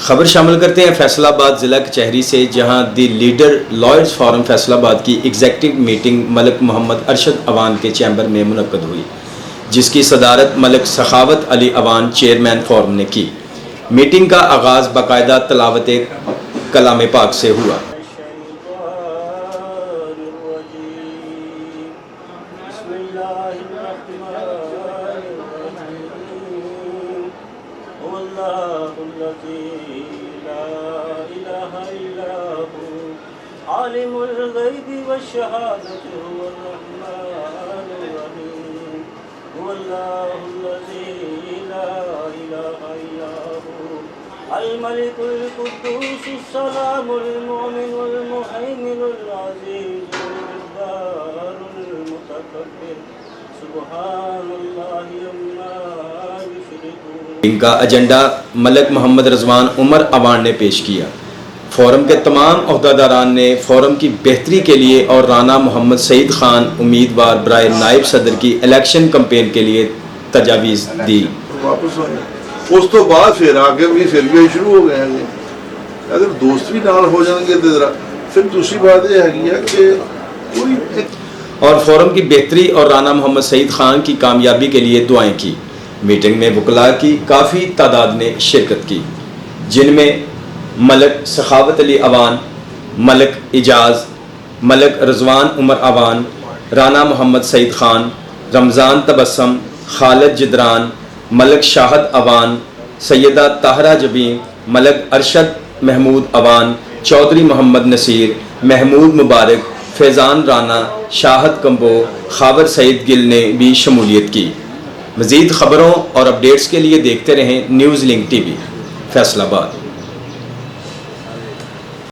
خبر شامل کرتے ہیں فیصل آباد ضلع کچہری سے، جہاں the leader lawyers forum Faisal آباد کی ایگزیکٹو میٹنگ ملک محمد ارشد عوان کے چیمبر میں منعقد ہوئی، جس کی صدارت ملک سخاوت علی عوان چیئرمین فورم نے کی۔ میٹنگ کا آغاز باقاعدہ تلاوت کلام پاک سے ہوا۔ عالم الغیب والشہادۃ هو الرحمن الرحیم هو اللہ الذی لا الہ الا هو الملک القدوس السلام المؤمن المہیمن العزیز الجبار المتکبر سبحان اللہ عما یشرکون۔ ان کا ایجنڈا ملک محمد رضوان عمر عوان نے پیش کیا۔ فورم کے تمام عہدیداران نے فورم کی بہتری کے لیے اور رانا محمد سعید خان امیدوار برائے نائب صدر کی الیکشن کمپین کے لیے تجاویز دی۔ اس تو بعد پھر آگے بھی شروع ہو گئے ہیں، اگر دوست بھی نال ہو جائیں گے تو پھر دوسری بات یہ ہے کہ اور فورم کی بہتری اور رانا محمد سعید خان کی کامیابی کے لیے دعائیں کی۔ میٹنگ میں وکلاء کی کافی تعداد نے شرکت کی، جن میں ملک سخاوت علی عوان، ملک اعجاز، ملک رضوان عمر عوان، رانا محمد سعید خان، رمضان تبسم، خالد جدران، ملک شاہد عوان، سیدہ طاہرہ جبین، ملک ارشد محمود عوان، چودھری محمد نصیر، محمود مبارک، فیضان رانا، شاہد کمبو، خاور سعید گل نے بھی شمولیت کی۔ مزید خبروں اور اپڈیٹس کے لیے دیکھتے رہیں news link T V, Faisal آباد۔